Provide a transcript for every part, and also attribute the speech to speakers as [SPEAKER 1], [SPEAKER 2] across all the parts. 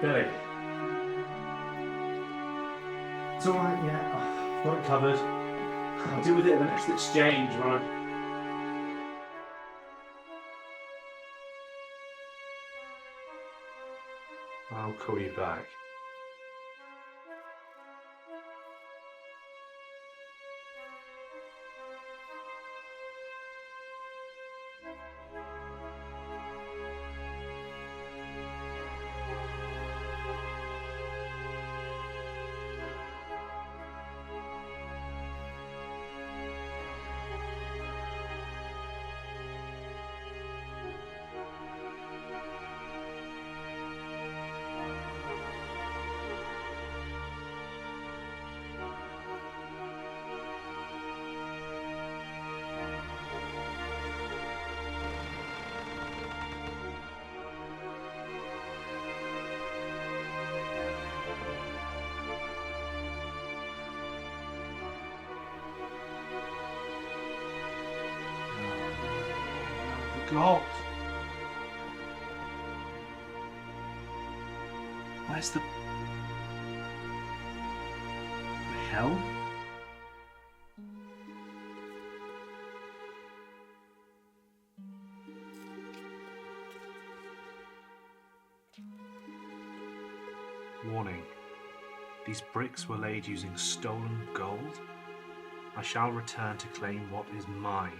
[SPEAKER 1] Billy. It's alright, yeah. I've got it covered. I'll deal with it at the next exchange, right? I'll call you back. God. Where's the hell? Warning. These bricks were laid using stolen gold. I shall return to claim what is mine.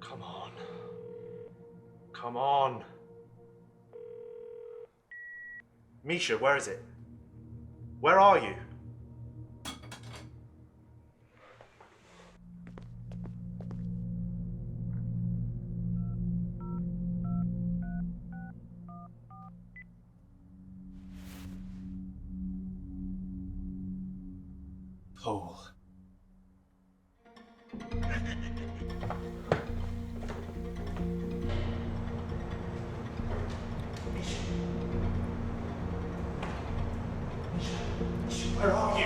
[SPEAKER 1] Come on. Come on. Misha, where is it? Where are you? Paul. Where are you?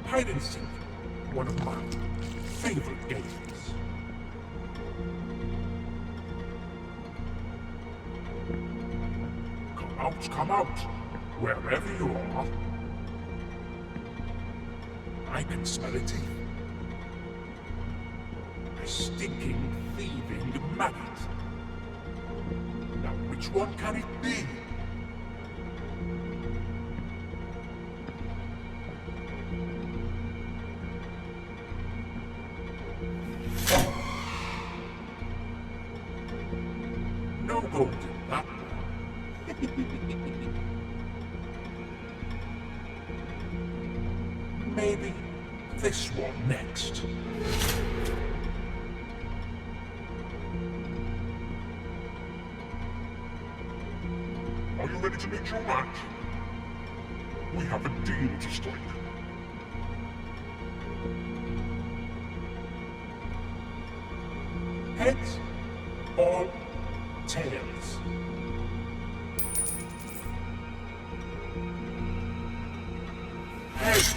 [SPEAKER 2] Hide and seek, one of my favorite games. Come out, wherever you are. I can smell it. A stinking, thieving maggot. Now, which one can it be? No gold in that. Maybe this one next. Are you ready to meet your match? We have a deal to strike. Heads or tails? Heads.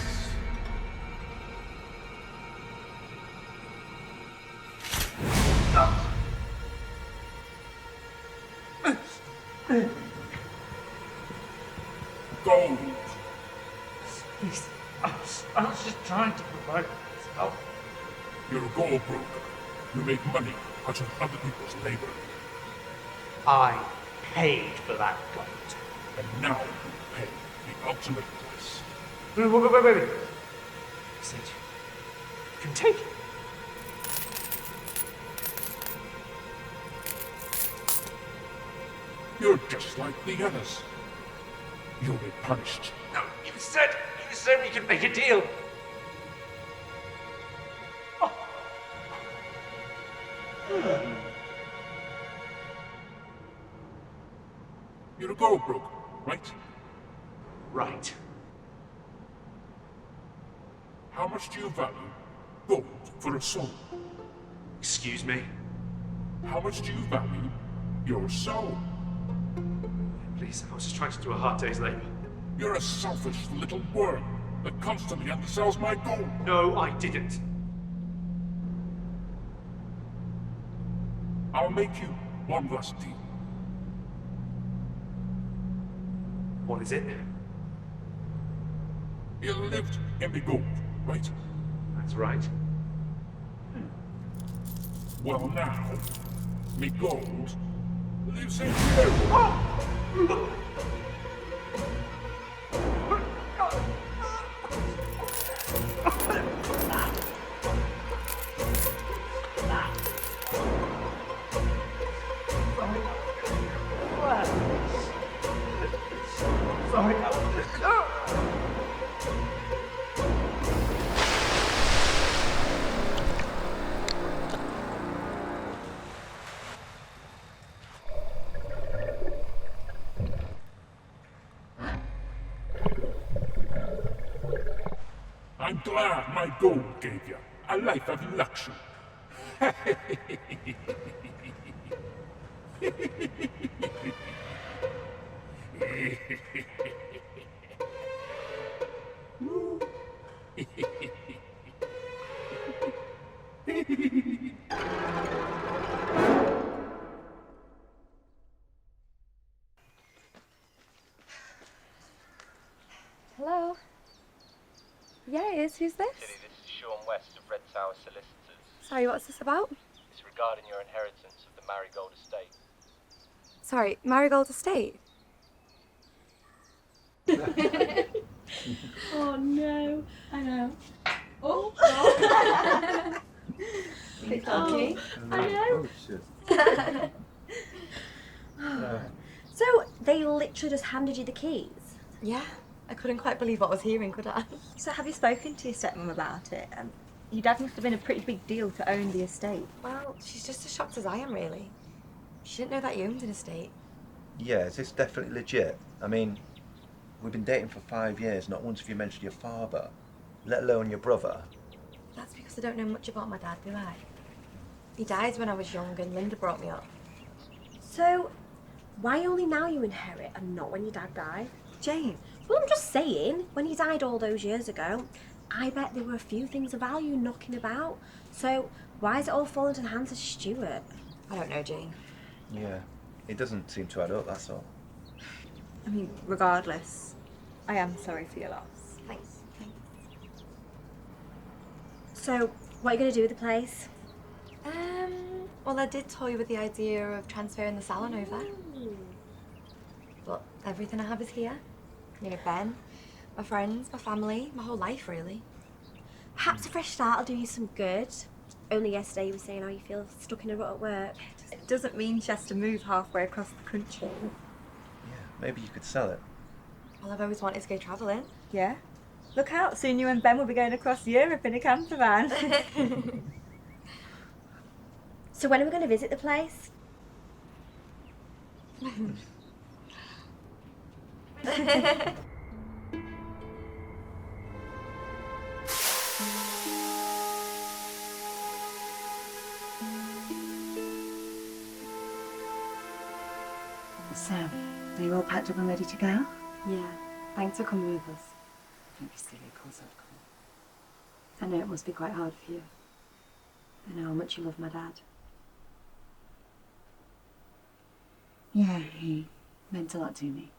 [SPEAKER 2] Gold.
[SPEAKER 1] Please, I was just trying to provide myself.
[SPEAKER 2] You're a gold broker. You make money out of other people's labor.
[SPEAKER 1] I paid for that gold.
[SPEAKER 2] And now you pay the ultimate price.
[SPEAKER 1] Wait. You said you can take it.
[SPEAKER 2] You're just like the others. You'll be punished.
[SPEAKER 1] No, you said we could make a deal.
[SPEAKER 2] You're a gold broker, right?
[SPEAKER 1] Right.
[SPEAKER 2] How much do you value gold for a soul?
[SPEAKER 1] Excuse me?
[SPEAKER 2] How much do you value your soul?
[SPEAKER 1] Please, I was just trying to do a hard day's labor.
[SPEAKER 2] You're a selfish little worm that constantly undersells my gold.
[SPEAKER 1] No, I didn't.
[SPEAKER 2] I'll make you one last deal.
[SPEAKER 1] What is it?
[SPEAKER 2] You lived in the gold, right?
[SPEAKER 1] That's right.
[SPEAKER 2] Well now, me gold lives in you.
[SPEAKER 1] Sorry.
[SPEAKER 2] I'm glad my gold gave you a life of luxury.
[SPEAKER 3] Hello? Yeah, it is. Who's this?
[SPEAKER 4] Tilly, this is Sean West of Red Tower Solicitors.
[SPEAKER 3] Sorry, what's this about?
[SPEAKER 4] It's regarding your inheritance of the Marigold estate.
[SPEAKER 3] Sorry, Marigold Estate?
[SPEAKER 5] Oh no, I know. Oh,
[SPEAKER 3] It's
[SPEAKER 5] okay. I know.
[SPEAKER 3] So, they literally just handed you the keys?
[SPEAKER 6] Yeah, I couldn't quite believe what I was hearing, could I?
[SPEAKER 3] So, have you spoken to your stepmom about it? Your dad must have been a pretty big deal to own the estate.
[SPEAKER 6] Well, she's just as shocked as I am, really. She didn't know that you owned an estate.
[SPEAKER 7] Yeah, is this definitely legit? I mean, we've been dating for 5 years, not once have you mentioned your father, let alone your brother.
[SPEAKER 6] That's because I don't know much about my dad, do I? He died when I was young and Linda brought me up.
[SPEAKER 3] So, why only now you inherit and not when your dad died?
[SPEAKER 6] Jane,
[SPEAKER 3] Well, I'm just saying, when he died all those years ago, I bet there were a few things of value knocking about. So, why is it all fallen to the hands of Stuart?
[SPEAKER 6] I don't know, Jane.
[SPEAKER 7] Yeah, it doesn't seem to add up, that's all.
[SPEAKER 3] I mean, regardless, I am sorry for your loss.
[SPEAKER 6] Thanks.
[SPEAKER 3] So, what are you going to do with the place?
[SPEAKER 6] Well, I did toy with the idea of transferring the salon over. But everything I have is here. You know, Ben, my friends, my family, my whole life, really.
[SPEAKER 3] Perhaps a fresh start will do you some good. Only yesterday you were saying how you feel stuck in a rut at work.
[SPEAKER 8] It doesn't mean she has to move halfway across the country.
[SPEAKER 7] Yeah, maybe you could sell it.
[SPEAKER 6] Well, I've always wanted to go travelling.
[SPEAKER 8] Yeah? Look out, soon you and Ben will be going across Europe in a camper van.
[SPEAKER 3] So when are we going to visit the place?
[SPEAKER 9] So, are you all packed up and ready to go?
[SPEAKER 6] Yeah. Thanks for coming with us.
[SPEAKER 9] Don't be silly, of course I'd come.
[SPEAKER 6] I know it must be quite hard for you. I know how much you love my dad.
[SPEAKER 9] Yeah, he meant a lot to me.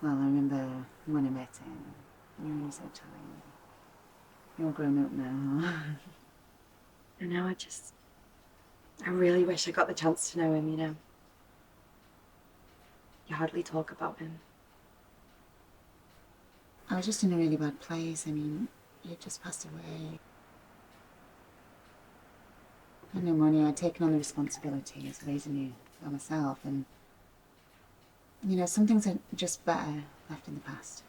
[SPEAKER 9] Well, I remember when I met him. You were so tiny. You're grown up now, huh?
[SPEAKER 6] And now I really wish I got the chance to know him, you know. You hardly talk about him.
[SPEAKER 9] I was just in a really bad place. I mean, he just passed away. I had no money. I'd taken on the responsibility of raising you by myself, and you know, some things are just better left in the past.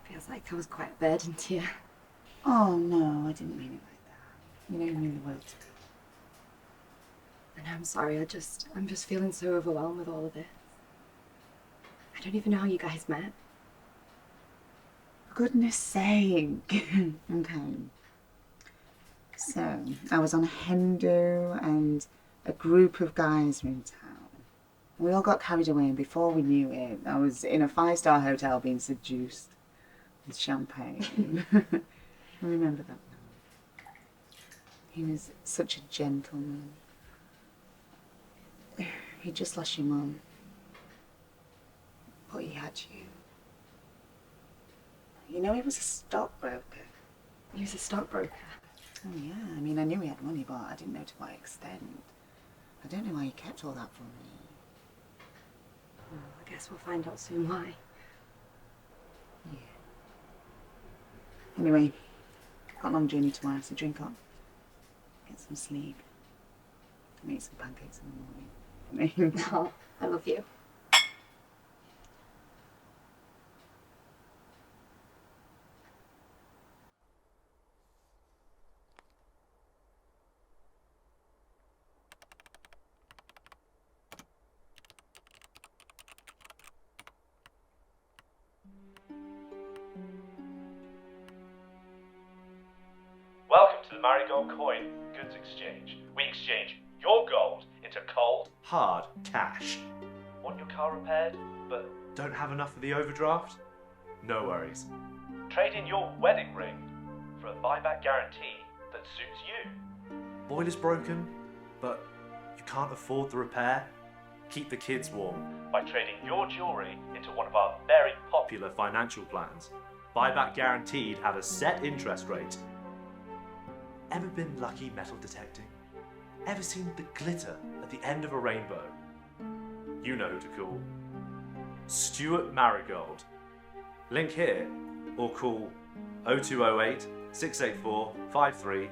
[SPEAKER 6] Feels like I was quite a burden to you.
[SPEAKER 9] Oh no, I didn't mean it like that. You know, you mean the world.
[SPEAKER 6] And I'm sorry, I'm just feeling so overwhelmed with all of this. I don't even know how you guys met.
[SPEAKER 9] For goodness sake. Okay. So, I was on a hen do and a group of guys were in town. We all got carried away, and before we knew it, I was in a 5-star hotel being seduced with champagne. I remember that now. He was such a gentleman. He just lost your mum. But he had you. You know, he was a stockbroker.
[SPEAKER 6] He was a stockbroker.
[SPEAKER 9] Oh yeah, I mean, I knew he had money, but I didn't know to what extent. I don't know why he kept all that from me.
[SPEAKER 6] Well, I guess we'll find out soon why.
[SPEAKER 9] Yeah. Anyway, got a long journey tomorrow, so drink up. Get some sleep. Make some pancakes in the morning.
[SPEAKER 6] No, I love you.
[SPEAKER 1] Welcome to the Marigold Coin Goods Exchange. We exchange your gold into cold, hard cash. Want your car repaired, but don't have enough of the overdraft? No worries. Trade in your wedding ring for a buyback guarantee that suits you. Boiler's broken, but you can't afford the repair? Keep the kids warm by trading your jewellery into one of our very popular financial plans. Buyback guaranteed have a set interest rate. Ever been lucky metal detecting? Ever seen the glitter at the end of a rainbow? You know who to call. Stuart Marigold. Link here or call 0208 684 53.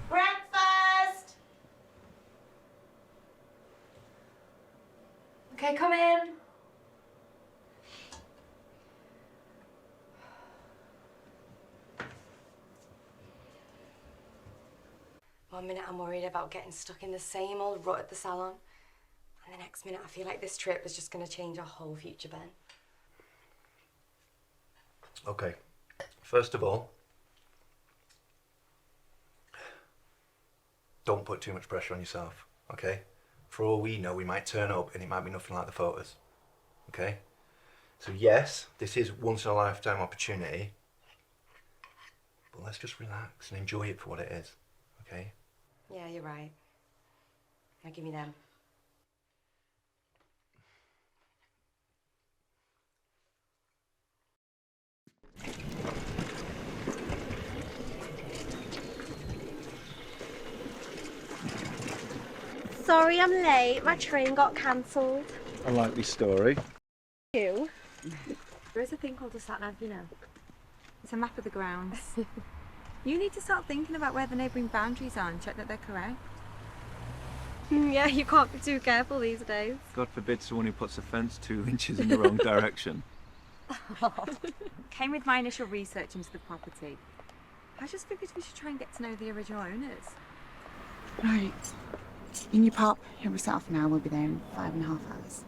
[SPEAKER 6] Breakfast! Okay, come in. One minute I'm worried about getting stuck in the same old rut at the salon, and the next minute I feel like this trip is just going to change our whole future, Ben.
[SPEAKER 7] Okay, first of all, don't put too much pressure on yourself, okay? For all we know, we might turn up and it might be nothing like the photos, okay? So yes, this is once in a lifetime opportunity, but let's just relax and enjoy it for what it is, okay?
[SPEAKER 6] Yeah, you're right. Now give me them.
[SPEAKER 3] Sorry I'm late. My train got cancelled.
[SPEAKER 7] A likely story.
[SPEAKER 3] You?
[SPEAKER 6] There is a thing called a sat-nav, you know.
[SPEAKER 8] It's a map of the grounds. You need to start thinking about where the neighbouring boundaries are and check that they're correct.
[SPEAKER 3] Yeah, you can't be too careful these days.
[SPEAKER 10] God forbid someone who puts a fence 2 inches in the wrong direction.
[SPEAKER 8] Came with my initial research into the property. I just figured we should try and get to know the original owners.
[SPEAKER 9] Right. In your pop, hit reset off now. We'll be there in 5.5 hours.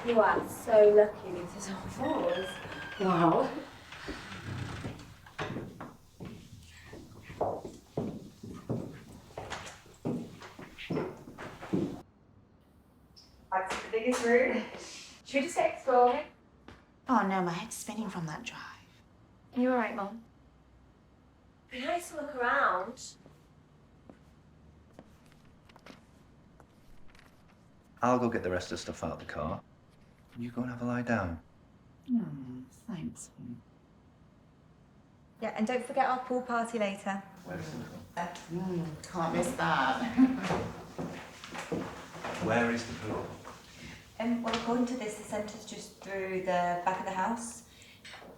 [SPEAKER 3] You are so lucky this is all fours. Wow.
[SPEAKER 6] Back to the biggest room. Should we just get exploring?
[SPEAKER 9] Oh no, my head's spinning from that drive.
[SPEAKER 6] Are you alright, Mum?
[SPEAKER 3] Be nice to look around.
[SPEAKER 7] I'll go get the rest of the stuff out of the car. You go and have a lie down.
[SPEAKER 9] Thanks.
[SPEAKER 6] Yeah, and don't forget our pool party later.
[SPEAKER 9] Can't miss that.
[SPEAKER 7] Where is the pool?
[SPEAKER 6] Well, according to this, the centre's just through the back of the house.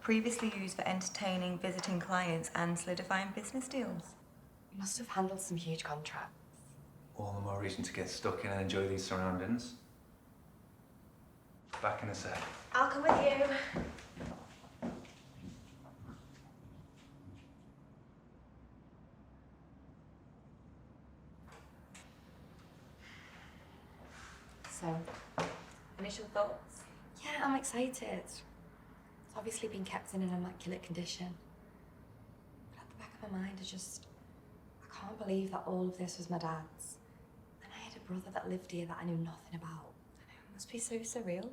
[SPEAKER 6] Previously used for entertaining visiting clients and solidifying business deals.
[SPEAKER 11] You must have handled some huge contracts.
[SPEAKER 7] All the more reason to get stuck in and enjoy these surroundings. Back in a sec.
[SPEAKER 3] I'll come with you.
[SPEAKER 11] So, initial thoughts? Yeah, I'm excited. It's obviously been kept in an immaculate condition. But at the back of my mind, I can't believe that all of this was my dad's. And I had a brother that lived here that I knew nothing about. I know, it must be so surreal.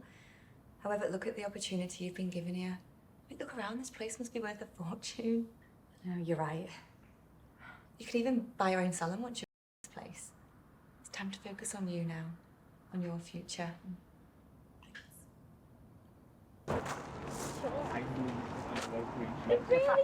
[SPEAKER 11] However, look at the opportunity you've been given here. I mean, look around, this place must be worth a fortune. No, you're right. You could even buy your own salon once you're in this place. It's time to focus on you now, on your future.
[SPEAKER 3] Really?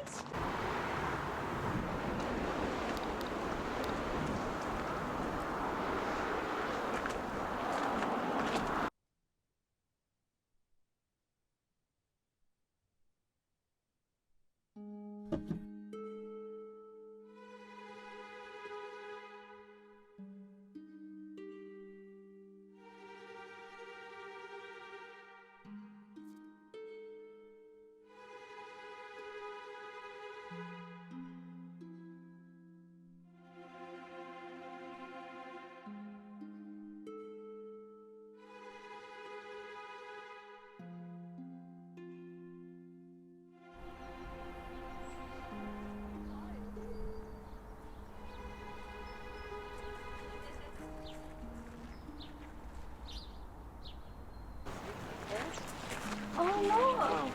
[SPEAKER 3] Oh no!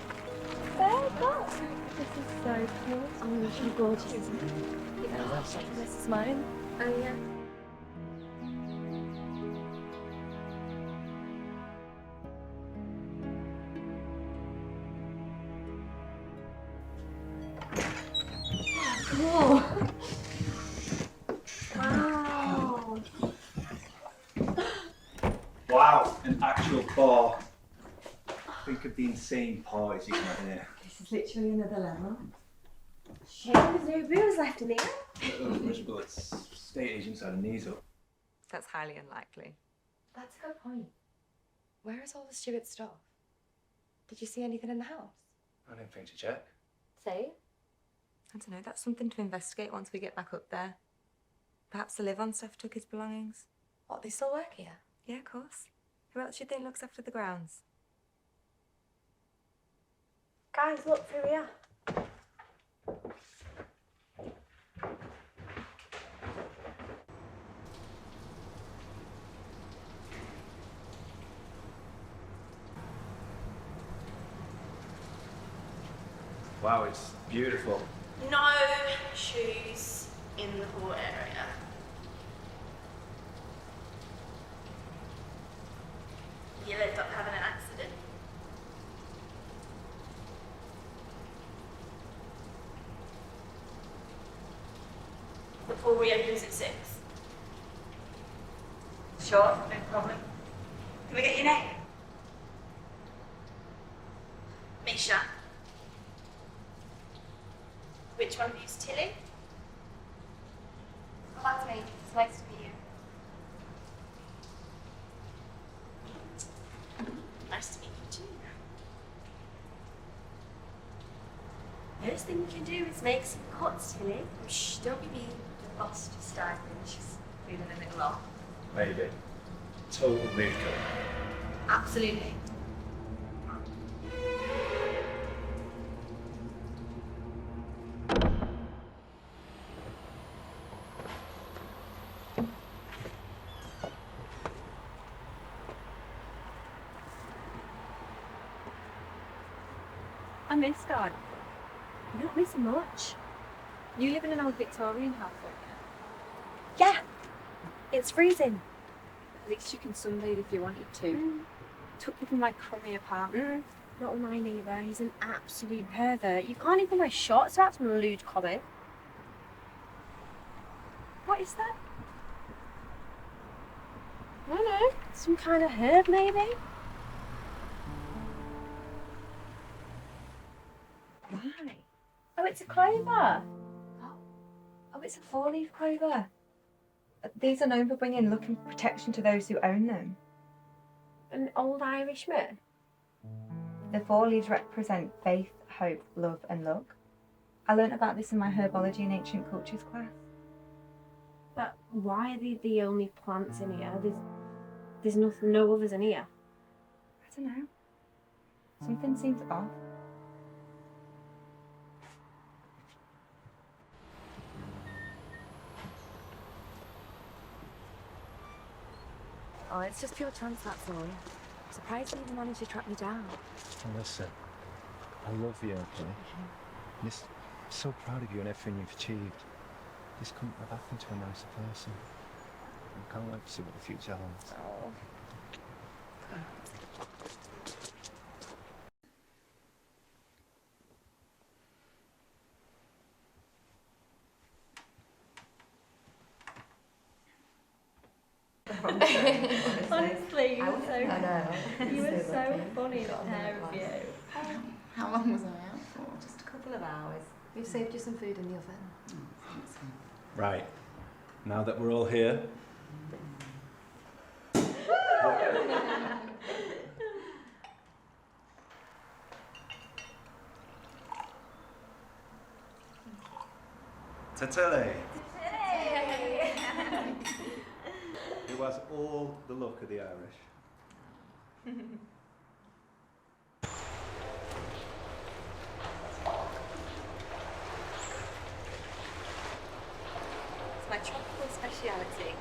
[SPEAKER 3] There, look! This is so cool. Oh my gosh, how gorgeous. You know, this is mine. Oh yeah. Cool. Wow.
[SPEAKER 10] Wow, an actual bar. Think of the insane parties you can have in here.
[SPEAKER 3] This is literally another level. Shame there's no booze left in here.
[SPEAKER 10] Miserable, it's estate agents had a knees up.
[SPEAKER 11] That's highly unlikely. That's a good point. Where is all the Stuart stuff? Did you see anything in the house?
[SPEAKER 7] I didn't think to check.
[SPEAKER 11] Say?
[SPEAKER 6] I don't know, that's something to investigate once we get back up there. Perhaps the live-on stuff took his belongings.
[SPEAKER 11] What, they still work here?
[SPEAKER 6] Yeah, of course. Who else do you think looks after the grounds?
[SPEAKER 3] Guys, look through here.
[SPEAKER 1] Wow, it's beautiful.
[SPEAKER 5] No shoes in the pool area. You'll end up having an accident. The pool reopens at 6.
[SPEAKER 8] Sure, no problem. Can we get your name?
[SPEAKER 5] Misha. Which one of you's Tilly?
[SPEAKER 11] Oh, that's me. It's nice to meet you.
[SPEAKER 5] Nice to meet you too. First thing we can do is make some cuts, Tilly. Oh, shh, don't be mean. The boss just died and she's feeling a little off.
[SPEAKER 1] Maybe. Total mood killer.
[SPEAKER 5] Absolutely.
[SPEAKER 8] I miss God.
[SPEAKER 3] You're not missing much.
[SPEAKER 8] You live in an old Victorian house, don't
[SPEAKER 3] Yeah, it's freezing.
[SPEAKER 8] you? At least you can sunbathe if you wanted to. Took me from my crummy apartment.
[SPEAKER 3] Not with my neighbour, he's an absolute pervert. You can't even wear shorts without some lewd comment.
[SPEAKER 8] What is that?
[SPEAKER 3] I don't know, some kind of herb maybe?
[SPEAKER 8] Why?
[SPEAKER 3] Oh, it's a clover.
[SPEAKER 6] Oh, it's a four-leaf clover. These are known for bringing luck and protection to those who own them.
[SPEAKER 3] An old Irishman.
[SPEAKER 6] The four leaves represent faith, hope, love, and luck. I learnt about this in my herbology and ancient cultures class.
[SPEAKER 3] But why are they the only plants in here? There's nothing, no others in here.
[SPEAKER 6] I don't know. Something seems off.
[SPEAKER 11] Oh, it's just pure chance, that's all. I'm surprised you even managed to track me down.
[SPEAKER 12] Listen, I love you, okay? I'm so proud of you and everything you've achieved. This couldn't have happened to a nicer person. I can't wait to see what the future holds.
[SPEAKER 11] Oh.
[SPEAKER 5] Honestly, you were so
[SPEAKER 6] I know.
[SPEAKER 5] You were
[SPEAKER 6] So
[SPEAKER 5] so
[SPEAKER 6] lucky.
[SPEAKER 5] funny, the pair of you.
[SPEAKER 9] How long was I out for?
[SPEAKER 11] Just a couple of hours. We've saved you some food in the oven.
[SPEAKER 1] Right. Now that we're all here, to Tilly, who has all the luck of the Irish.
[SPEAKER 6] It's my tropical speciality.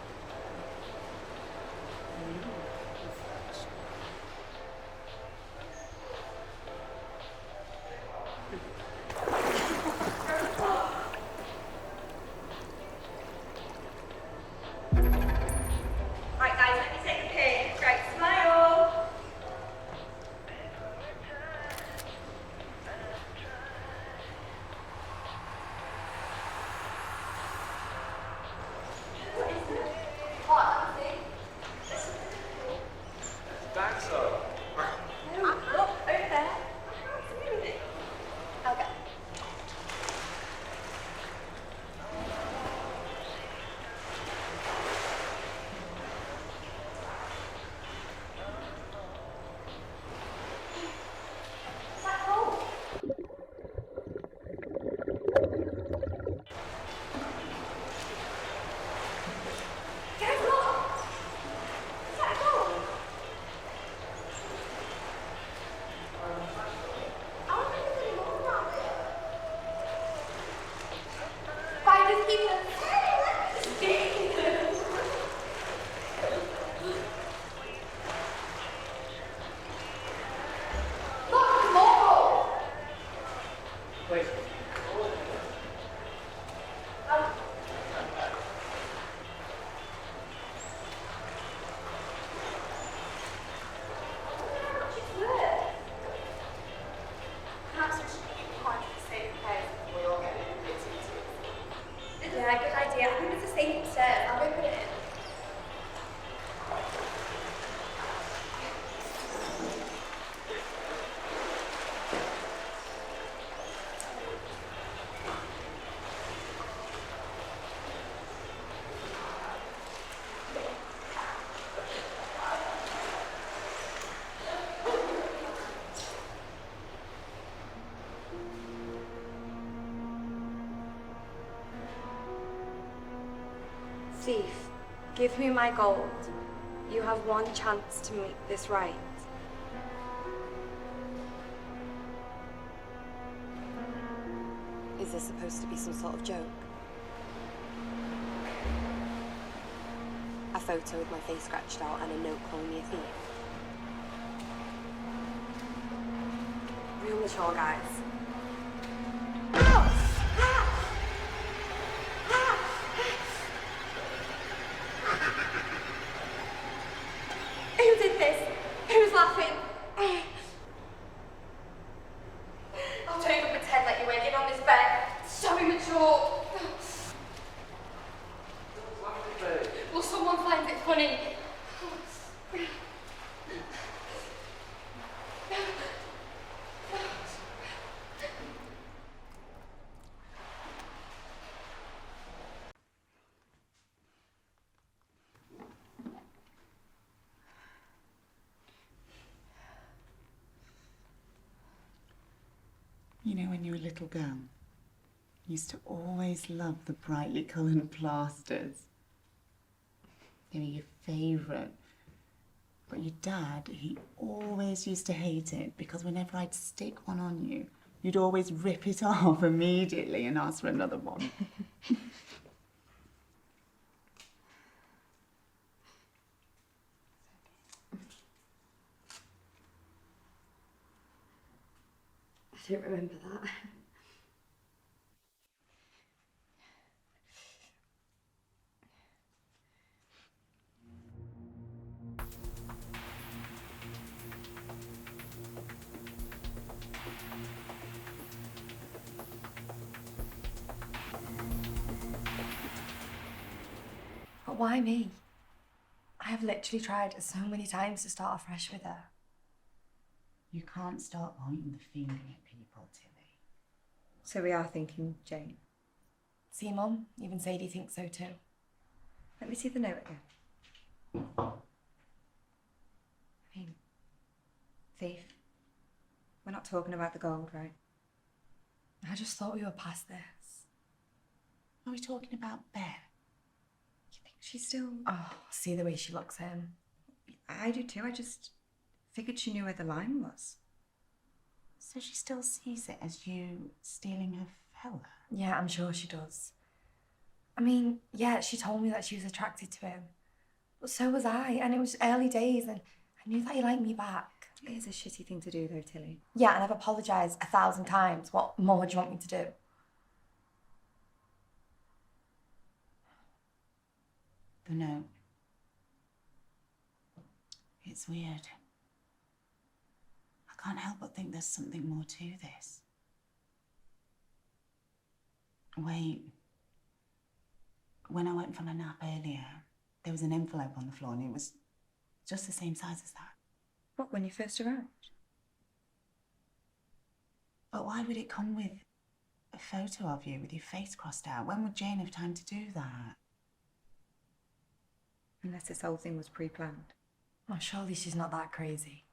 [SPEAKER 8] Right, guys, let me take a pic. Great, smile.
[SPEAKER 5] Yeah, good idea. I think it's a safe upstairs. I'll go put it in.
[SPEAKER 11] Thief, give me my gold. You have one chance to make this right. Is this supposed to be some sort of joke? A photo with my face scratched out and a note calling me a thief. Real mature, guys.
[SPEAKER 5] Who did this? Who's laughing? Oh, don't even pretend like you went in on this bed. So immature. Will someone find it funny?
[SPEAKER 9] You know, when you were a little girl, you used to always love the brightly coloured plasters. They were your favourite. But your dad, he always used to hate it because whenever I'd stick one on you, you'd always rip it off immediately and ask for another one.
[SPEAKER 11] I don't remember that. But why me? I have literally tried so many times to start afresh with her.
[SPEAKER 9] You can't start pointing the finger at people, Tilly.
[SPEAKER 6] So we are thinking Jane.
[SPEAKER 11] See, Mum? Even Sadie thinks so too.
[SPEAKER 6] Let me see the note again. I mean, thief. We're not talking about the gold, right?
[SPEAKER 11] I just thought we were past this.
[SPEAKER 9] Are we talking about Ben?
[SPEAKER 6] You think she's still...
[SPEAKER 11] Oh, see the way she looks at him.
[SPEAKER 6] I do too. I just figured she knew where the line was.
[SPEAKER 9] So she still sees it as you stealing her fella?
[SPEAKER 11] Yeah, I'm sure she does. I mean, yeah, she told me that she was attracted to him. But so was I, and it was early days, and I knew that he liked me back.
[SPEAKER 6] It is a shitty thing to do, though, Tilly.
[SPEAKER 11] Yeah, and I've apologised 1,000 times. What more do you want me to do?
[SPEAKER 9] The note. It's weird. I can't help but think there's something more to this. Wait. When I went for a nap earlier, there was an envelope on the floor and it was just the same size as that.
[SPEAKER 6] What, when you first arrived?
[SPEAKER 9] But why would it come with a photo of you with your face crossed out? When would Jane have time to do that?
[SPEAKER 6] Unless this whole thing was pre-planned.
[SPEAKER 11] Oh, surely she's not that crazy.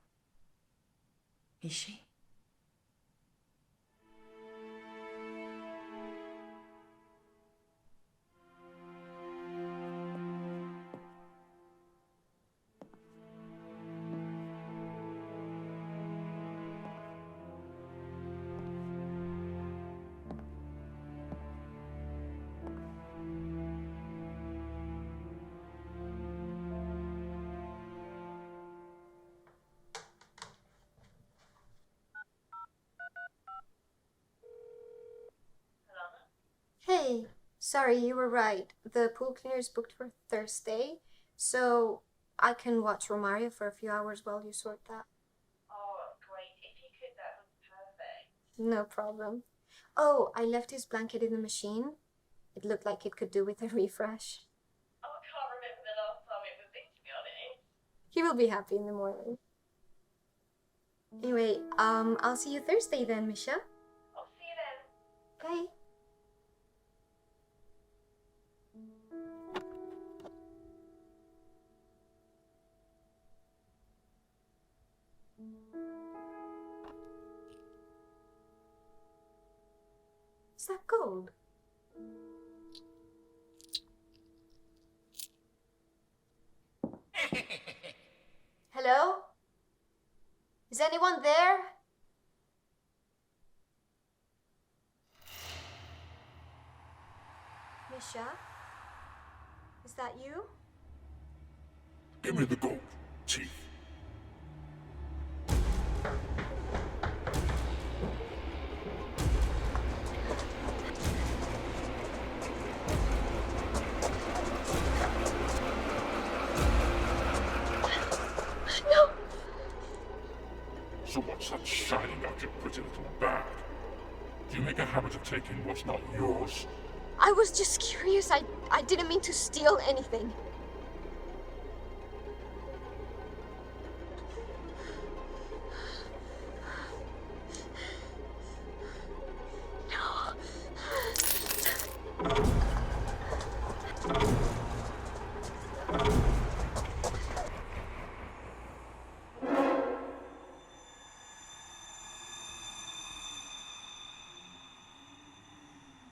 [SPEAKER 11] Is she?
[SPEAKER 13] Hey, sorry, you were right. The pool cleaner is booked for Thursday, so I can watch Romario for a few hours while you sort that.
[SPEAKER 5] Oh, great. If you could, that would be perfect.
[SPEAKER 13] No problem. Oh, I left his blanket in the machine. It looked like it could do with a refresh.
[SPEAKER 5] Oh, I can't remember the last time it was in, to be honest.
[SPEAKER 13] He will be happy in the morning. Anyway, I'll see you Thursday then, Misha.
[SPEAKER 5] I'll see you then.
[SPEAKER 13] Bye. Is that gold? Hello? Is anyone there? Misha? Is that you?
[SPEAKER 2] Give me the gold, Chief.
[SPEAKER 13] No!
[SPEAKER 2] So what's that shining out your pretty little bag? Do you make a habit of taking what's not yours?
[SPEAKER 13] I was just curious. I didn't mean to steal anything.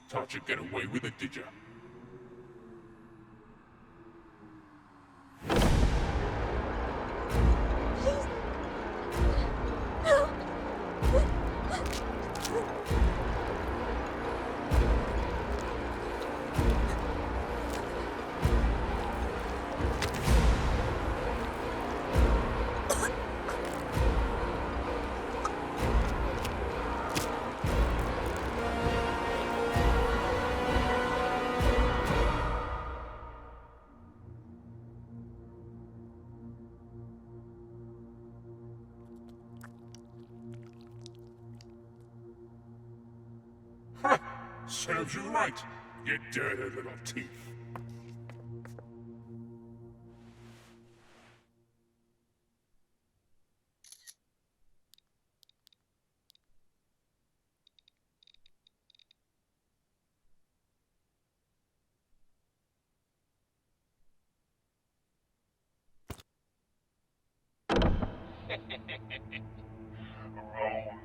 [SPEAKER 2] Thought you'd get away with it, did you? Serves you right, you dirty little thief.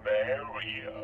[SPEAKER 2] Romario.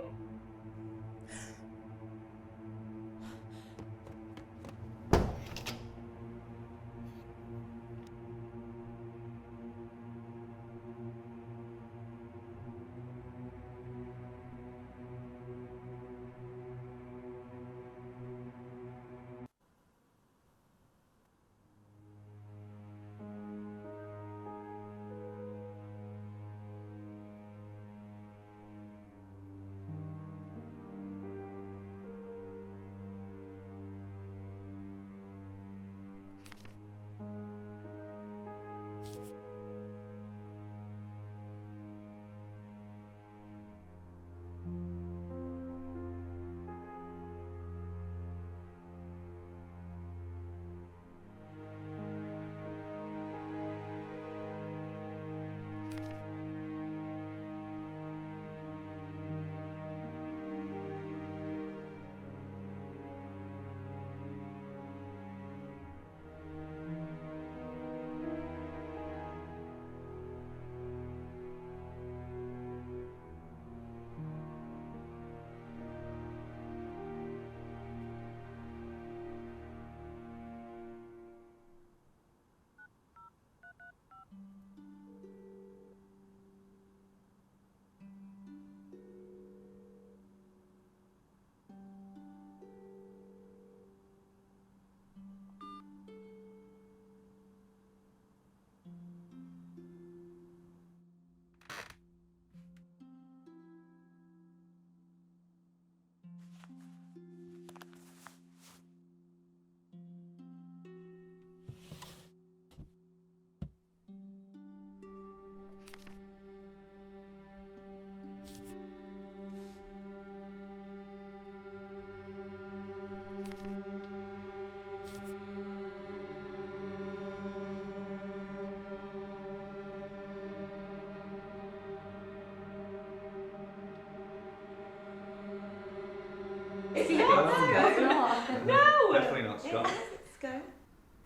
[SPEAKER 7] let's go.
[SPEAKER 6] Let's go.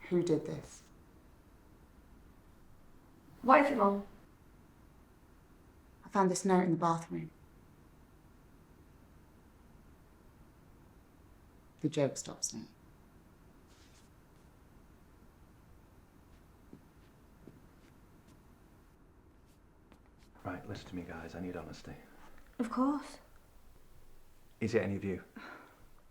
[SPEAKER 9] Who did this?
[SPEAKER 13] What is it, Mum?
[SPEAKER 9] I found this note in the bathroom. The joke stops now.
[SPEAKER 7] Right, listen to me, guys. I need honesty.
[SPEAKER 3] Of course.
[SPEAKER 7] Is it any of you?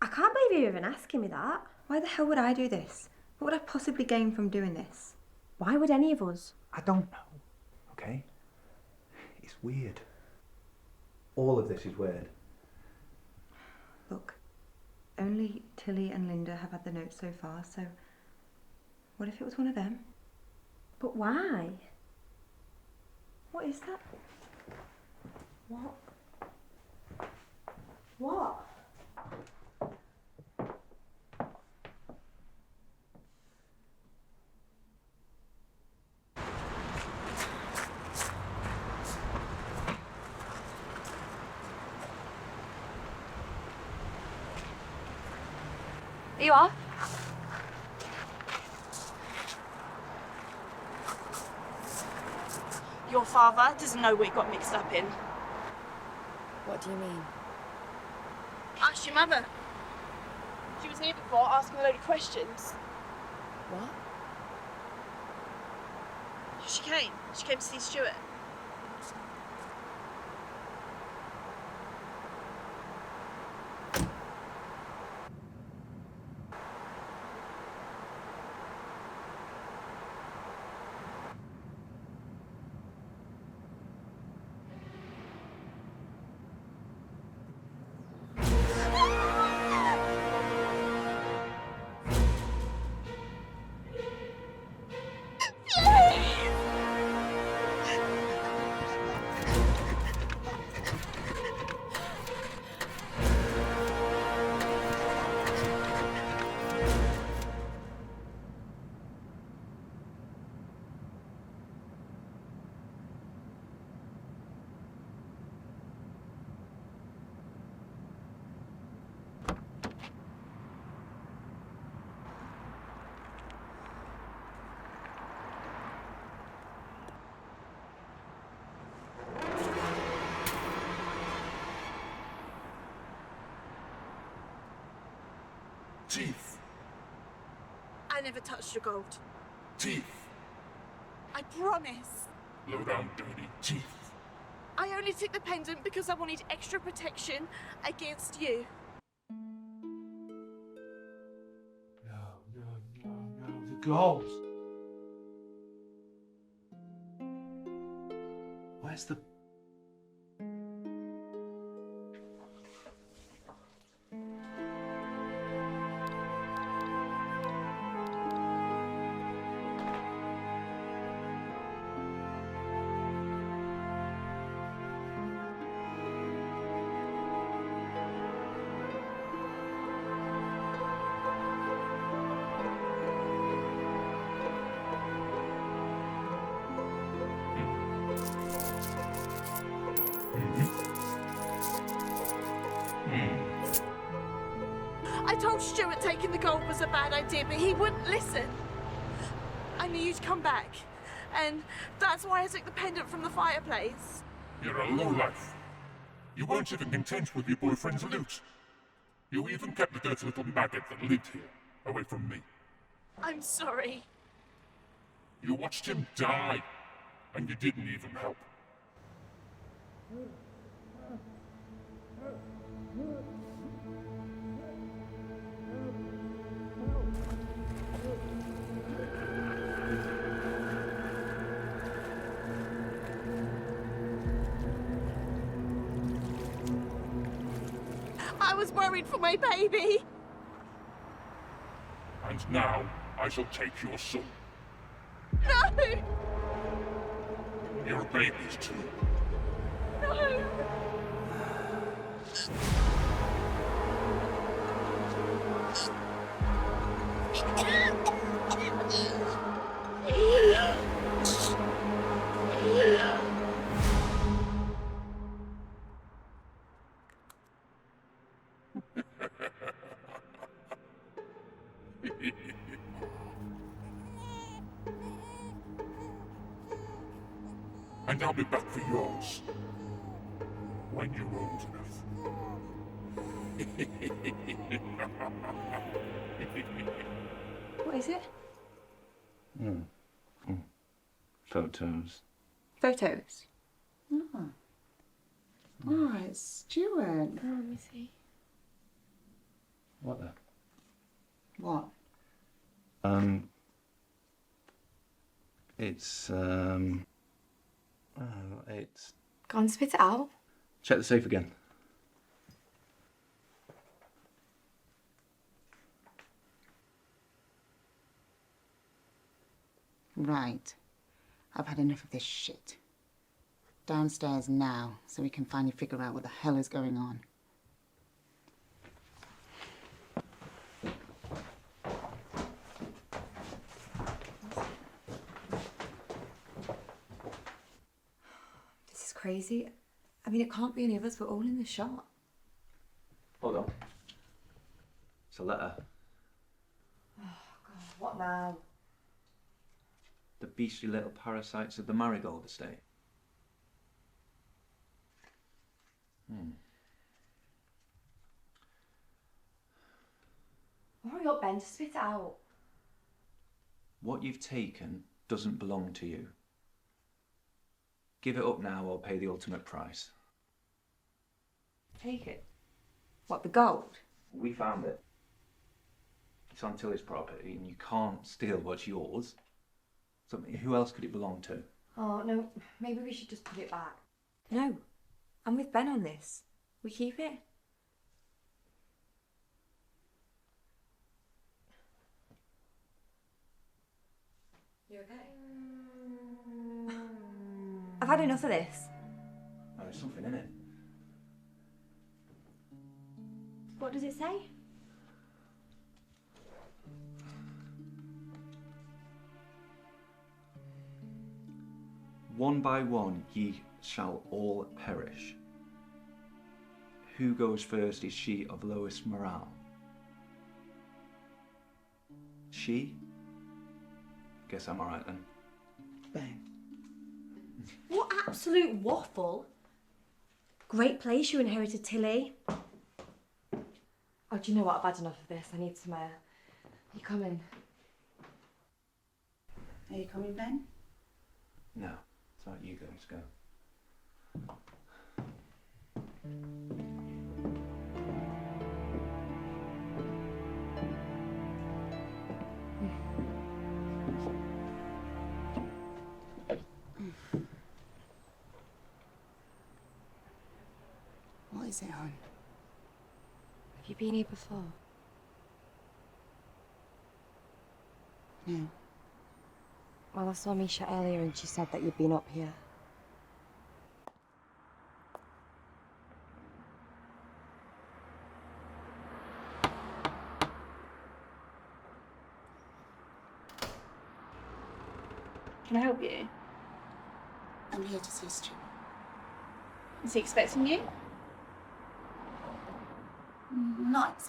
[SPEAKER 3] I can't believe you're even asking me that.
[SPEAKER 6] Why the hell would I do this? What would I possibly gain from doing this?
[SPEAKER 3] Why would any of us?
[SPEAKER 7] I don't know. Okay? It's weird. All of this is weird.
[SPEAKER 6] Look, only Tilly and Linda have had the note so far, so what if it was one of them?
[SPEAKER 3] But why?
[SPEAKER 6] What is that?
[SPEAKER 3] What? What?
[SPEAKER 11] Here you are.
[SPEAKER 14] Your father doesn't know what you got mixed up in.
[SPEAKER 11] What do you mean?
[SPEAKER 14] Ask your mother. She was here before asking a load of questions.
[SPEAKER 11] What?
[SPEAKER 14] She came. She came to see Stuart.
[SPEAKER 2] Teeth.
[SPEAKER 14] I never touched your gold.
[SPEAKER 2] Teeth.
[SPEAKER 14] I promise.
[SPEAKER 2] Low down dirty teeth.
[SPEAKER 14] I only took the pendant because I wanted extra protection against you.
[SPEAKER 1] No, the gold. Where's the...
[SPEAKER 14] I told Stuart taking the gold was a bad idea, but he wouldn't listen. I knew you'd come back, and that's why I took the pendant from the fireplace.
[SPEAKER 2] You're a lowlife. You weren't even content with your boyfriend's loot. You even kept the dirty little maggot that lived here, away from me.
[SPEAKER 14] I'm sorry.
[SPEAKER 2] You watched him die, and you didn't even help.
[SPEAKER 14] I was worried for my baby.
[SPEAKER 2] And now, I shall take your soul.
[SPEAKER 14] No!
[SPEAKER 2] Your baby's too.
[SPEAKER 14] No!
[SPEAKER 2] And I'll be back for yours. When you're old enough.
[SPEAKER 6] What is it?
[SPEAKER 12] Photos.
[SPEAKER 6] Photos?
[SPEAKER 9] Oh. All right, Stuart.
[SPEAKER 6] Oh, let me see.
[SPEAKER 12] What the?
[SPEAKER 9] What?
[SPEAKER 12] It's it's.
[SPEAKER 6] Go on, spit it out.
[SPEAKER 12] Check the safe again.
[SPEAKER 9] Right. I've had enough of this shit. Downstairs now, so we can finally figure out what the hell is going on.
[SPEAKER 6] This is crazy. I mean, it can't be any of us. We're all in the shop.
[SPEAKER 12] Hold on. It's a letter.
[SPEAKER 6] Oh, God, what now?
[SPEAKER 12] The beastly little parasites of the Marigold estate.
[SPEAKER 6] Hurry up, Ben. Just spit it out.
[SPEAKER 12] What you've taken doesn't belong to you. Give it up now or pay the ultimate price.
[SPEAKER 6] Take it. What, the gold?
[SPEAKER 12] We found it. It's on Tilly's property and you can't steal what's yours. So who else could it belong to?
[SPEAKER 6] Oh, no. Maybe we should just put it back. No. I'm with Ben on this. We keep it. You okay? I've had enough of this.
[SPEAKER 12] Oh, there's something in it.
[SPEAKER 3] What does it say?
[SPEAKER 12] One by one ye shall all perish. Who goes first is she of lowest morale. She? Guess I'm alright then.
[SPEAKER 9] Ben.
[SPEAKER 3] What absolute waffle. Great place you inherited, Tilly.
[SPEAKER 6] Oh, do you know what? I've had enough of this. I need some air. You coming?
[SPEAKER 9] Are you coming, Ben?
[SPEAKER 12] No, it's not you guys go.
[SPEAKER 9] What is it, hon?
[SPEAKER 6] Have you been here before?
[SPEAKER 9] No.
[SPEAKER 6] Well, I saw Misha earlier and she said that you'd been up here.
[SPEAKER 5] Can I help you?
[SPEAKER 9] I'm here to see Stu.
[SPEAKER 5] Is he expecting you?
[SPEAKER 9] Not.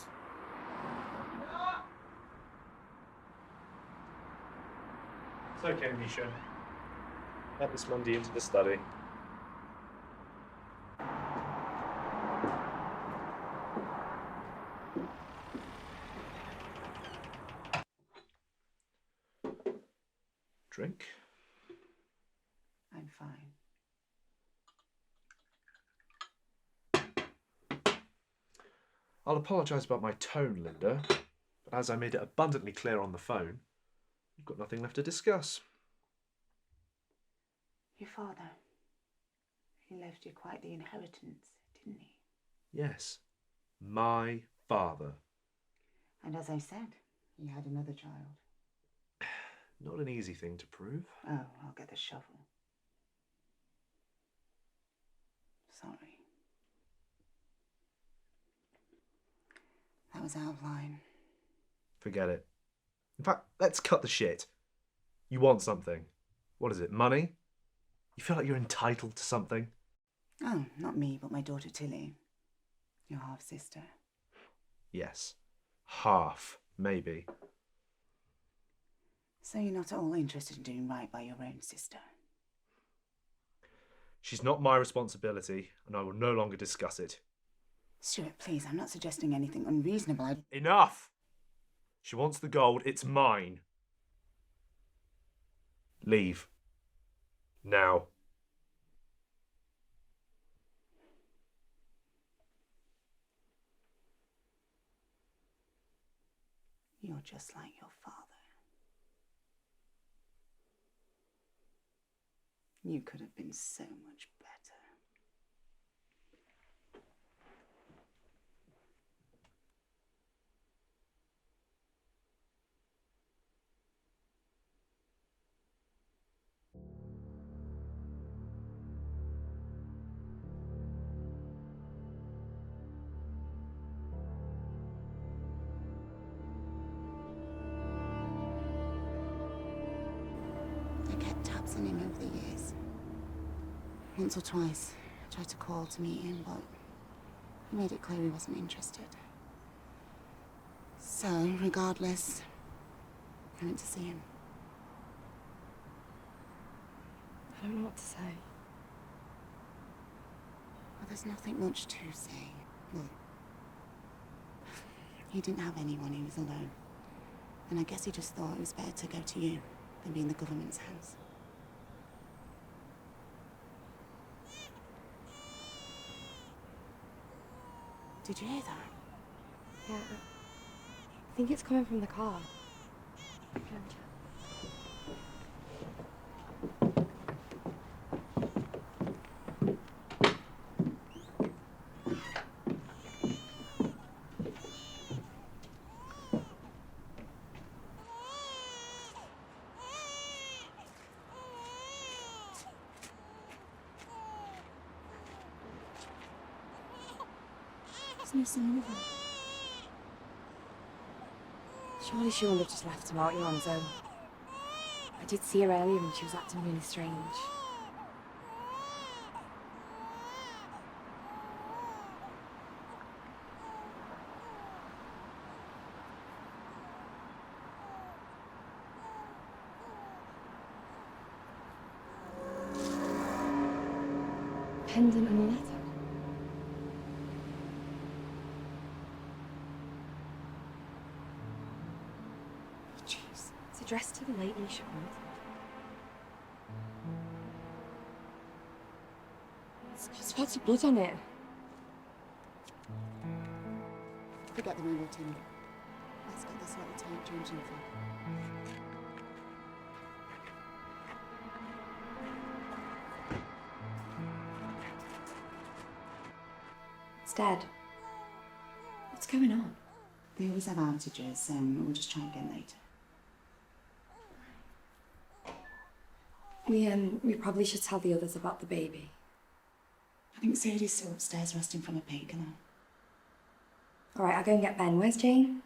[SPEAKER 1] It's okay, Misha. Let Miss Mundy into the study. Drink?
[SPEAKER 9] I'm fine.
[SPEAKER 1] I'll apologise about my tone, Linda, but as I made it abundantly clear on the phone, we've got nothing left to discuss.
[SPEAKER 9] Your father, he left you quite the inheritance, didn't he?
[SPEAKER 1] Yes, my father.
[SPEAKER 9] And as I said, he had another child.
[SPEAKER 1] Not an easy thing to prove.
[SPEAKER 9] Oh, I'll get the shovel. Sorry. That was out of line.
[SPEAKER 1] Forget it. In fact, let's cut the shit. You want something. What is it, money? You feel like you're entitled to something?
[SPEAKER 9] Oh, not me, but my daughter Tilly. Your half-sister.
[SPEAKER 1] Yes. Half, maybe.
[SPEAKER 9] So you're not at all interested in doing right by your own sister?
[SPEAKER 1] She's not my responsibility, and I will no longer discuss it.
[SPEAKER 9] Stuart, please, I'm not suggesting anything unreasonable.
[SPEAKER 1] Enough! She wants the gold, it's mine. Leave. Now.
[SPEAKER 9] You're just like your father. You could have been so much better. I kept tabs on him over the years. Once or twice, I tried to call to meet him, but he made it clear he wasn't interested. So, regardless, I went to see him.
[SPEAKER 11] I don't know what to say.
[SPEAKER 9] Well, there's nothing much to say. Look, he didn't have anyone, he was alone. And I guess he just thought it was better to go to you than be in the government's hands. Did you hear that?
[SPEAKER 11] Yeah, I think it's coming from the car.
[SPEAKER 9] There's no sign of her.
[SPEAKER 11] Surely she wouldn't have just left him out here on his own. I did see her earlier and she was acting really strange. Pendant and a letter.
[SPEAKER 9] Jeez.
[SPEAKER 11] It's addressed to the late Nisha Hunt. It's got spots of blood on it.
[SPEAKER 9] Forget the real tin. Let's get this little tape changed in for.
[SPEAKER 11] It's dead. What's going on?
[SPEAKER 9] They always have outages, we'll just try again later.
[SPEAKER 11] We probably should tell the others about the baby.
[SPEAKER 9] I think Sadie's still upstairs resting from a painkiller.
[SPEAKER 11] All right, I'll go and get Ben. Where's Jane?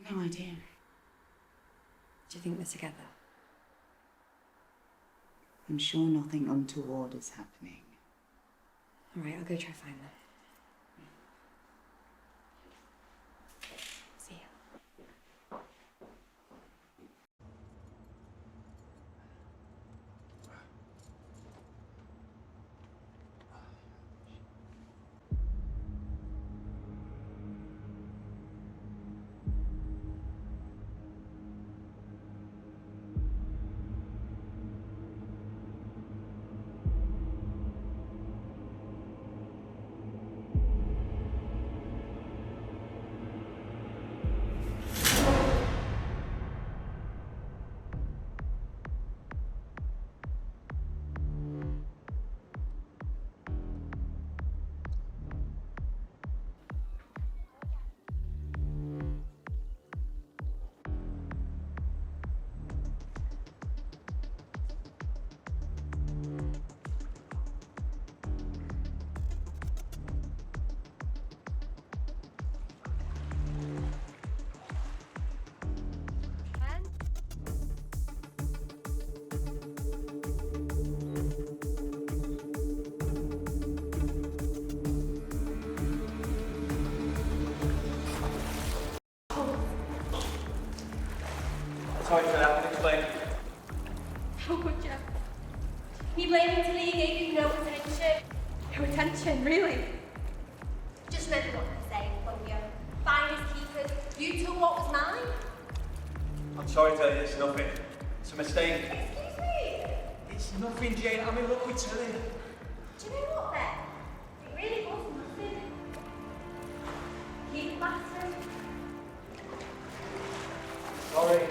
[SPEAKER 9] No idea.
[SPEAKER 11] Do you think they're together?
[SPEAKER 9] I'm sure nothing untoward is happening.
[SPEAKER 11] All right, I'll go try find them. See ya.
[SPEAKER 10] Sorry for that, I can explain.
[SPEAKER 5] Oh, Jeff. Can you blame me Tilly gave you no attention?
[SPEAKER 11] No attention, really?
[SPEAKER 5] Just remember what I say, Ponyo. Finders keepers. You took what was mine.
[SPEAKER 10] I'm sorry to tell you, it's nothing. It's a mistake.
[SPEAKER 5] Excuse me.
[SPEAKER 10] It's nothing, Jane. I mean, look, we're telling.
[SPEAKER 5] Do you know what then? It really was nothing. Keep bathroom.
[SPEAKER 10] Sorry.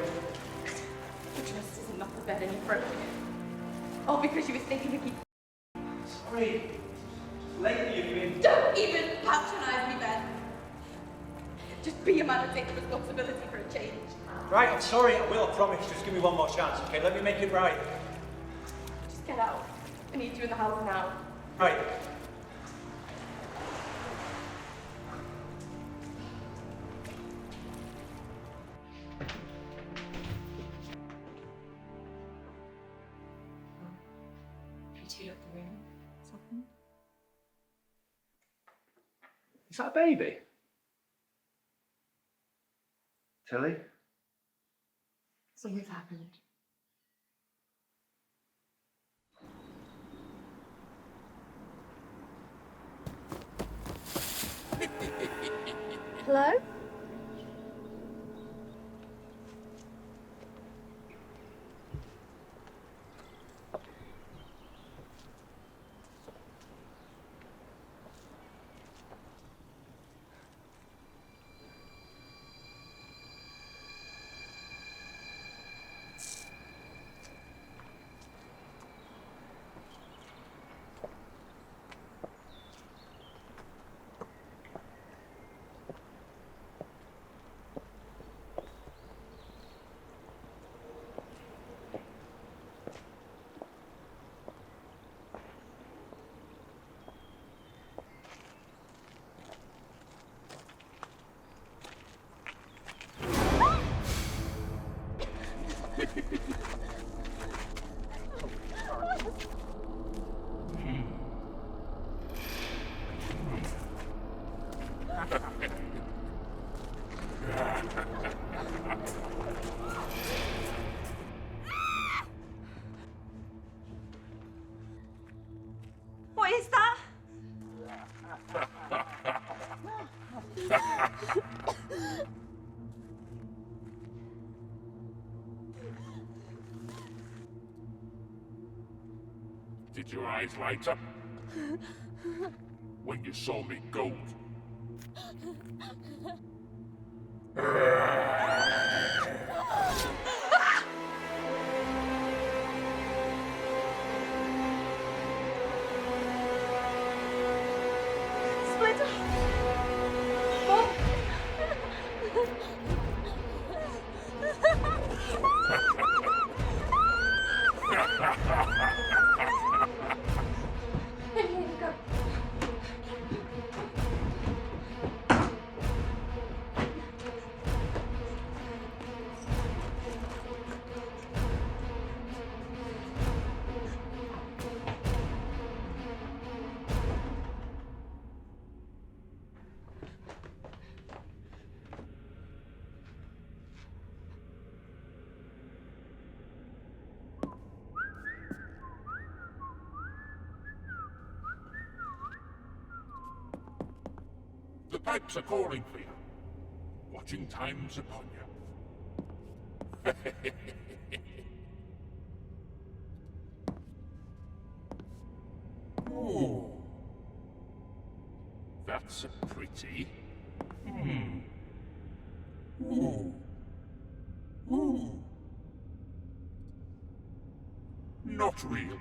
[SPEAKER 11] The trust isn't off the bed and you broke it. All because you were thinking to keep.
[SPEAKER 10] Sorry. Lately you've been...
[SPEAKER 11] Don't even patronise me, Ben. Just be a man and take the responsibility for a change.
[SPEAKER 10] Right, I'm sorry, I will, I promise. Just give me one more chance, okay? Let me make it right.
[SPEAKER 11] Just get out. I need you in the house now.
[SPEAKER 10] Right.
[SPEAKER 11] You two up the room. Something?
[SPEAKER 10] Is that a baby? Tilly?
[SPEAKER 11] Something's happened.
[SPEAKER 13] Hello?
[SPEAKER 14] What is that?
[SPEAKER 2] Did your eyes light up when you saw me gold?
[SPEAKER 14] Splinter! Bob!
[SPEAKER 2] The pipes are calling for you. Watching time's upon you. Ooh. That's a pretty. Ooh. Ooh. Not real.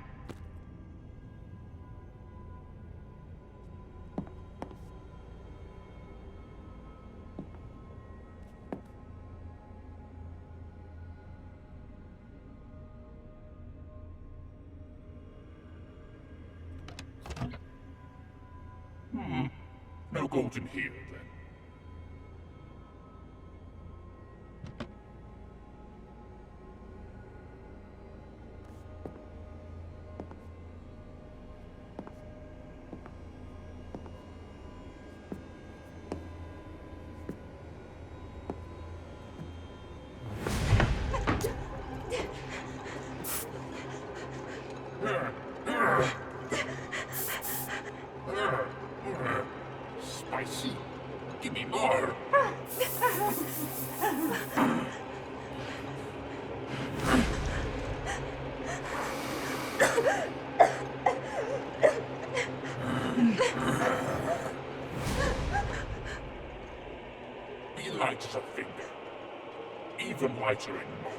[SPEAKER 2] No gold in here, then. be light as a finger. Even lighter in mine.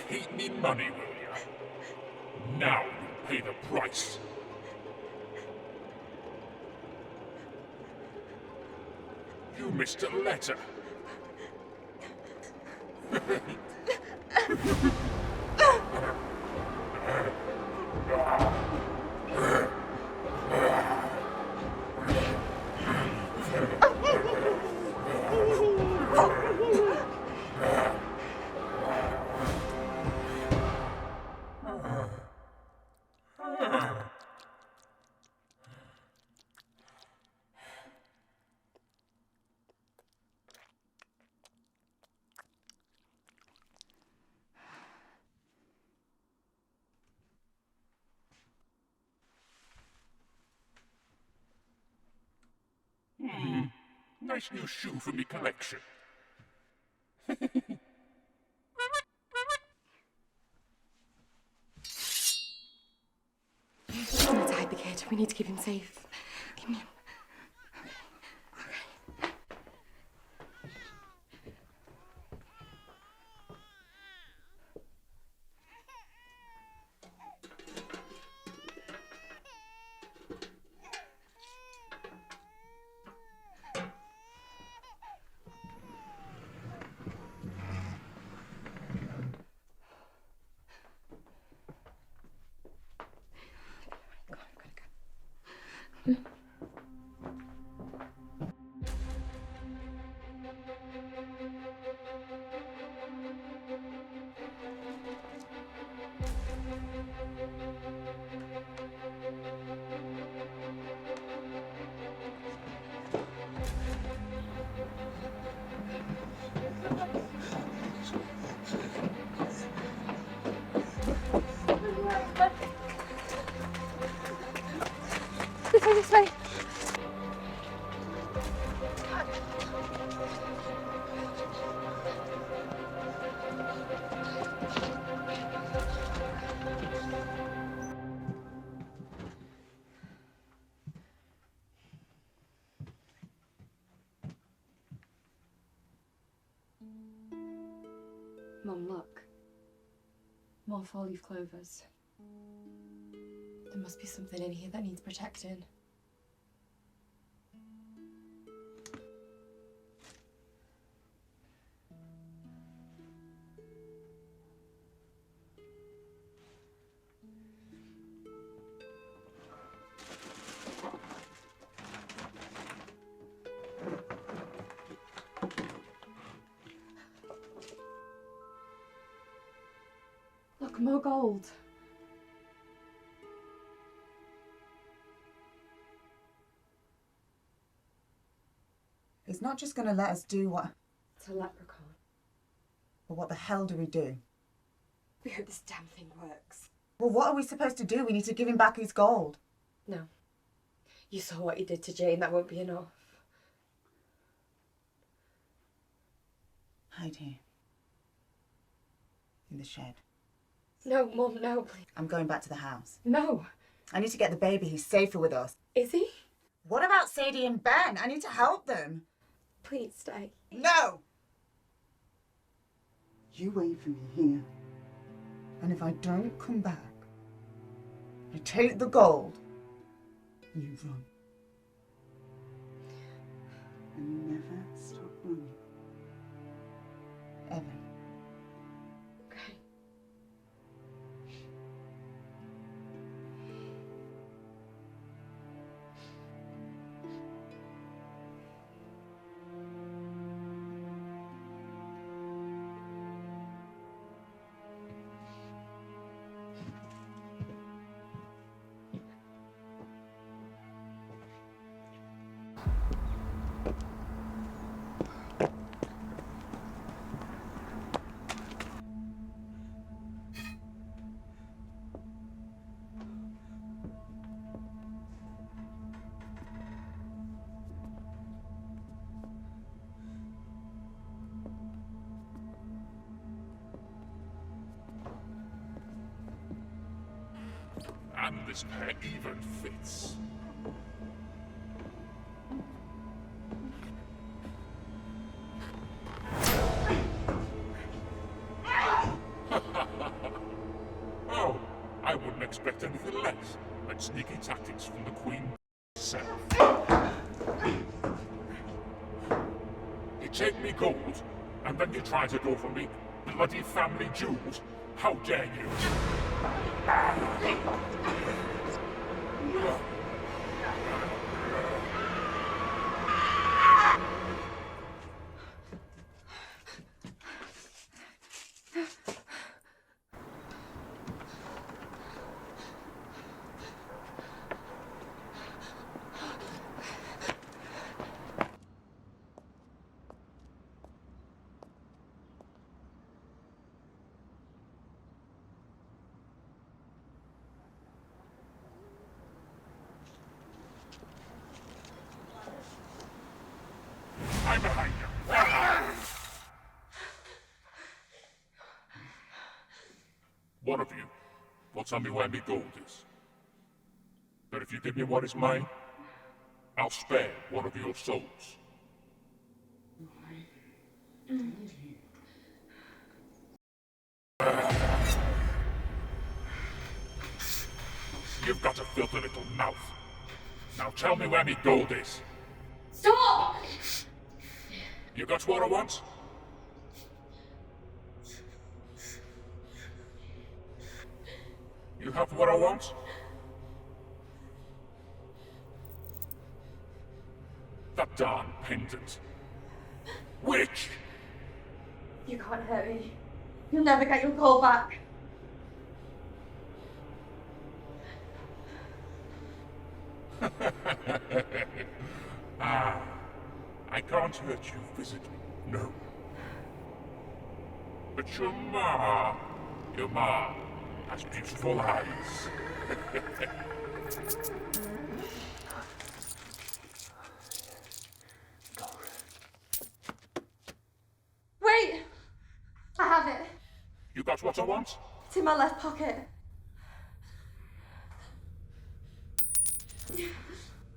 [SPEAKER 2] Keep me money, will ya? Now you'll pay the price. You missed a letter. Nice new shoe for me collection.
[SPEAKER 11] We need to hide the kid. We need to keep him safe. Give me him.
[SPEAKER 14] This way.
[SPEAKER 11] Mum, look. More four-leaf clovers. There must be something in here that needs protecting. Look, more gold.
[SPEAKER 9] He's not just going to let us do what...
[SPEAKER 11] It's a leprechaun.
[SPEAKER 9] Well, what the hell do we do?
[SPEAKER 11] We hope this damn thing works.
[SPEAKER 9] Well, what are we supposed to do? We need to give him back his gold.
[SPEAKER 11] No. You saw what he did to Jane. That won't be enough.
[SPEAKER 9] Hide here. In the shed.
[SPEAKER 11] No, Mum, no, please.
[SPEAKER 9] I'm going back to the house.
[SPEAKER 11] No.
[SPEAKER 9] I need to get the baby. He's safer with us.
[SPEAKER 11] Is he?
[SPEAKER 9] What about Sadie and Ben? I need to help them.
[SPEAKER 11] Please stay.
[SPEAKER 9] No! You wait for me here. And if I don't come back, I take the gold and you run. And you never stop running. Ever.
[SPEAKER 11] Okay.
[SPEAKER 2] And this pair even fits. expect anything less than sneaky tactics from the Queen herself. You take me gold, and then you try to go for me bloody family jewels? How dare you? I'm behind you. One of you will tell me where me gold is. But if you give me what is mine, I'll spare one of your souls. You've got a filthy little mouth. Now tell me where me gold is.
[SPEAKER 13] Stop!
[SPEAKER 2] You got what I want? You have what I want? That darn pendant. Witch!
[SPEAKER 14] You can't hurt me. You'll never get your gold back.
[SPEAKER 2] Ah, I can't hurt you physically, no. But your ma has beautiful eyes.
[SPEAKER 14] Wait! I have it.
[SPEAKER 2] You got what I want?
[SPEAKER 14] It's in my left pocket.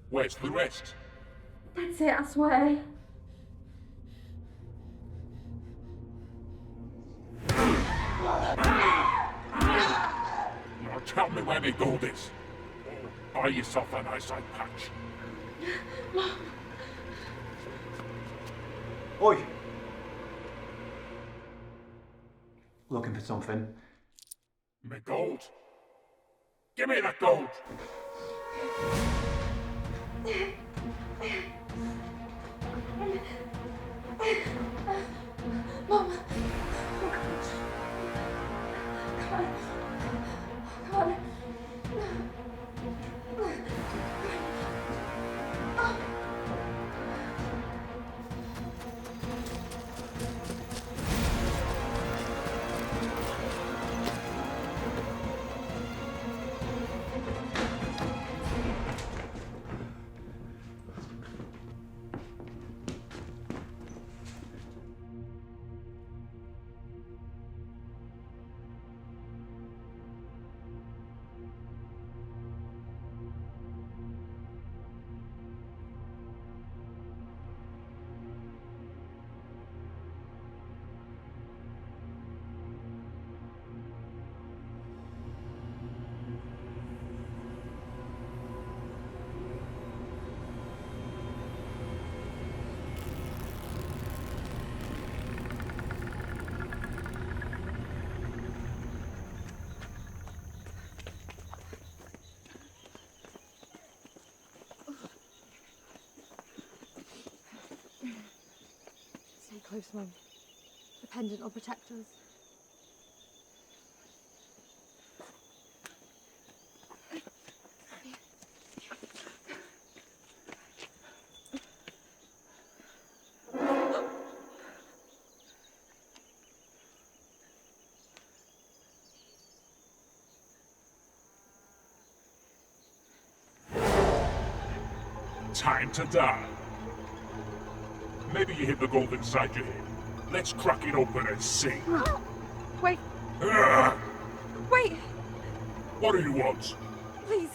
[SPEAKER 2] Where's the rest?
[SPEAKER 14] That's it, I swear.
[SPEAKER 2] Now tell me where the gold is. Or buy yourself an eyesight patch.
[SPEAKER 10] Oi! Looking for something?
[SPEAKER 2] Me gold? Give me that gold!
[SPEAKER 14] Mom! Come on. Come on.
[SPEAKER 6] Stay close, Mum. The pendant will protect us.
[SPEAKER 2] Time to die. Maybe you hid the gold inside your head. Let's crack it open and see.
[SPEAKER 6] Wait.
[SPEAKER 2] Ugh.
[SPEAKER 6] Wait!
[SPEAKER 2] What do you want?
[SPEAKER 6] Please,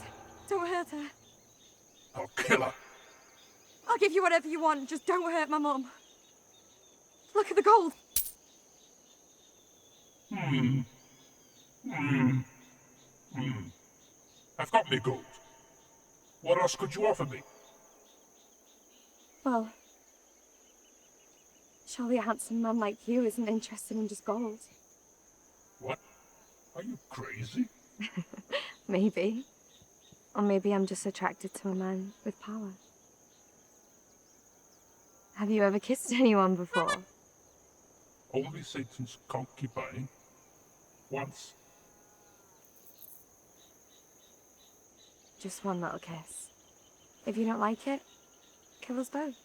[SPEAKER 6] don't hurt her.
[SPEAKER 2] I'll kill her.
[SPEAKER 6] I'll give you whatever you want, just don't hurt my mum. Look at the gold.
[SPEAKER 2] I've got me gold. What else could you offer me?
[SPEAKER 6] Well, surely a handsome man like you isn't interested in just gold.
[SPEAKER 2] What? Are you crazy?
[SPEAKER 6] Maybe. Or maybe I'm just attracted to a man with power. Have you ever kissed anyone before?
[SPEAKER 2] Only Satan's concubine. Once.
[SPEAKER 6] Just one little kiss. If you don't like it, kill us both.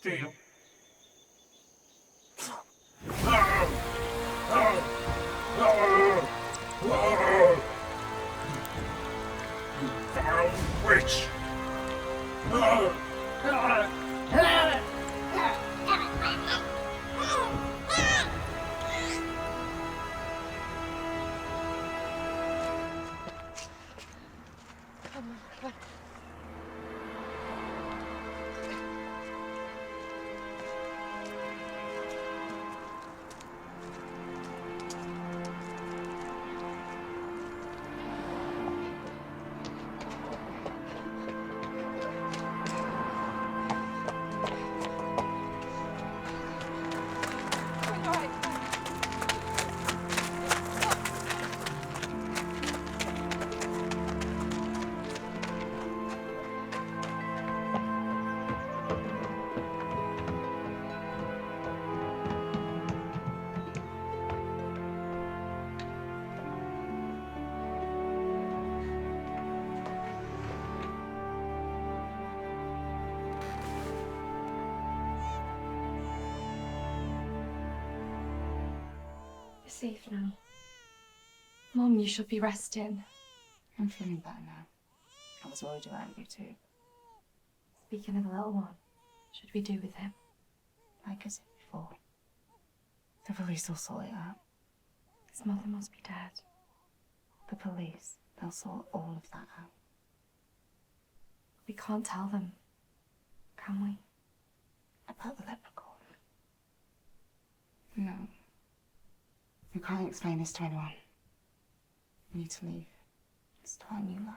[SPEAKER 2] Deal. You vile witch!
[SPEAKER 11] You're safe now. Mum, you should be resting.
[SPEAKER 9] I'm feeling better now. I was worried about you too.
[SPEAKER 11] Speaking of the little one, what should we do with him?
[SPEAKER 9] Like I said before, the police will sort it out.
[SPEAKER 11] His mother must be dead.
[SPEAKER 9] The police, they'll sort all of that out.
[SPEAKER 11] We can't tell them, can we?
[SPEAKER 9] About the leprechaun? No. You can't explain this to anyone. You need to leave. Start a new life.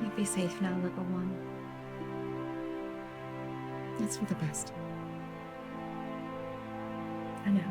[SPEAKER 6] You'll be safe now, little one.
[SPEAKER 9] It's for the best.
[SPEAKER 6] I know.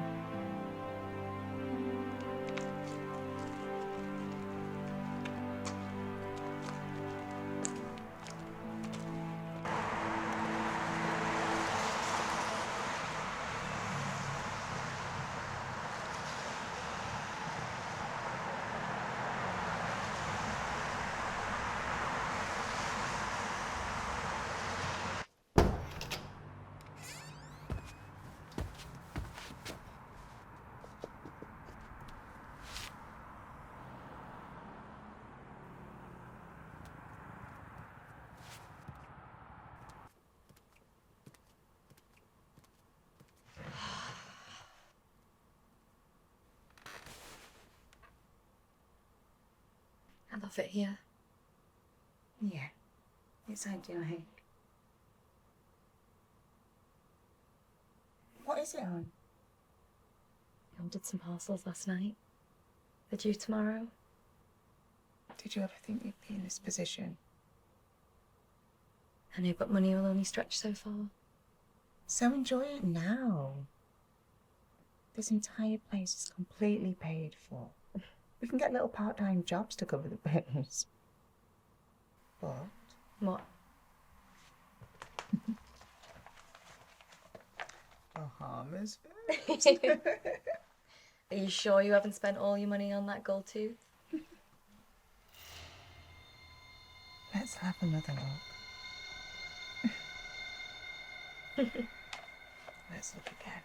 [SPEAKER 6] I love it here.
[SPEAKER 9] Yeah, it's idyllic. What is it on?
[SPEAKER 6] I ordered some parcels last night. They're due tomorrow.
[SPEAKER 9] Did you ever think you'd be in this position?
[SPEAKER 6] I know, but money will only stretch so far.
[SPEAKER 9] So enjoy it now. This entire place is completely paid for. We can get little part-time jobs to cover the bills. But...
[SPEAKER 6] What?
[SPEAKER 9] Bahamas.
[SPEAKER 6] Are you sure you haven't spent all your money on that gold tooth?
[SPEAKER 9] Let's have another look. Let's look again.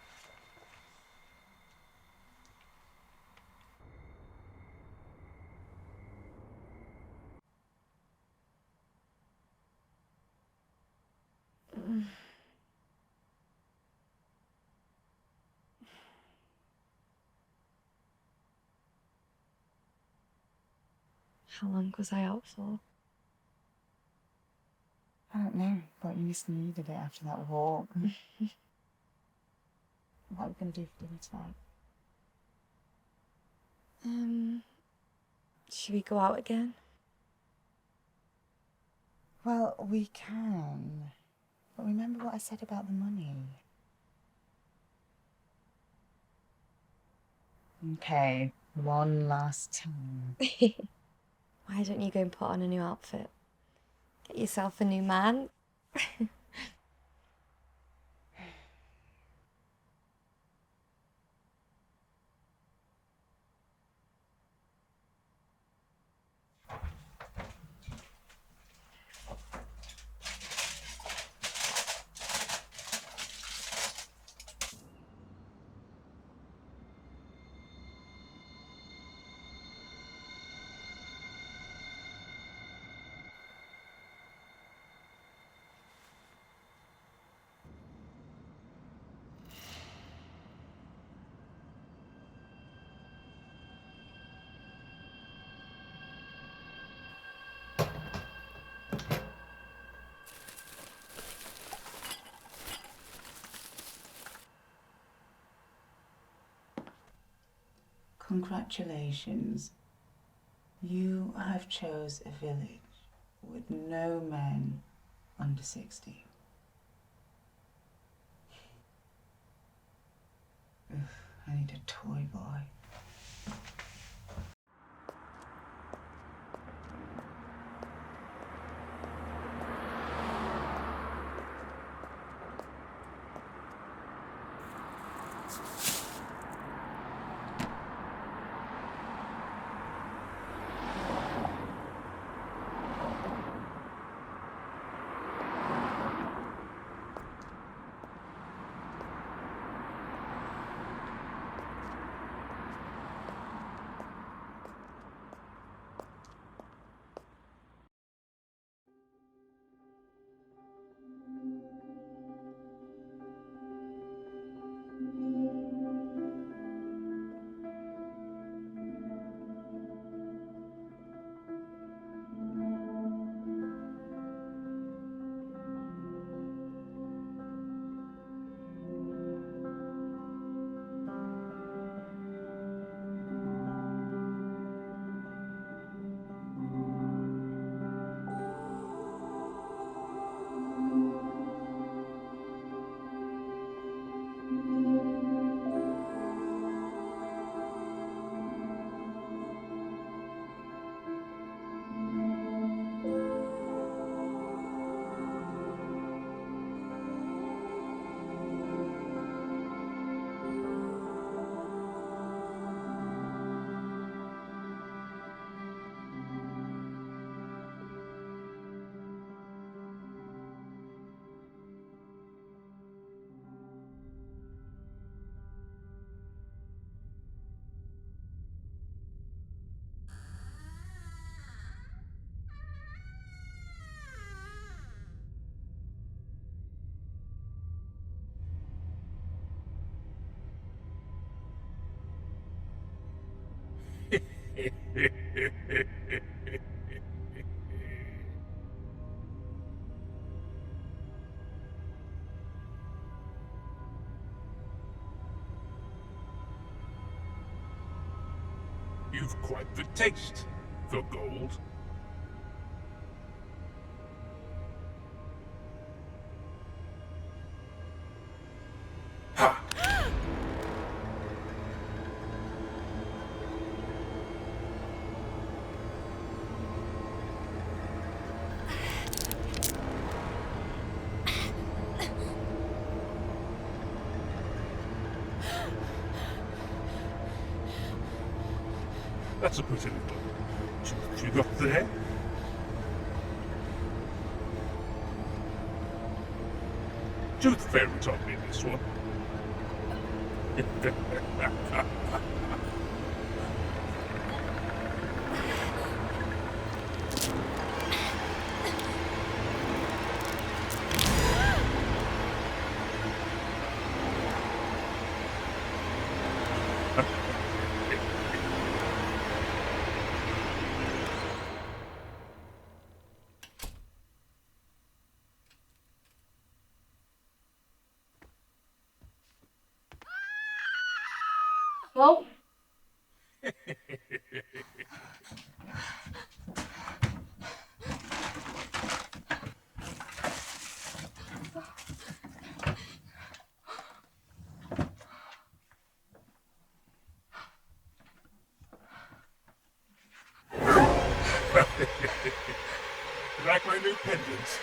[SPEAKER 6] How long was I out for?
[SPEAKER 9] I don't know, but you just needed it after that walk. What are we going to do for dinner tonight?
[SPEAKER 6] Should we go out again?
[SPEAKER 9] Well, we can. But remember what I said about the money. Okay, one last time.
[SPEAKER 6] Why don't you go and put on a new outfit? Get yourself a new man.
[SPEAKER 9] Congratulations. You have chose a village with no men under 60. Ugh, I need a toy boy.
[SPEAKER 2] You've quite the taste for gold. That's a pretty little tooth you got there. Tooth fairy taught me this one.
[SPEAKER 13] Oh.
[SPEAKER 2] Like my new pendants?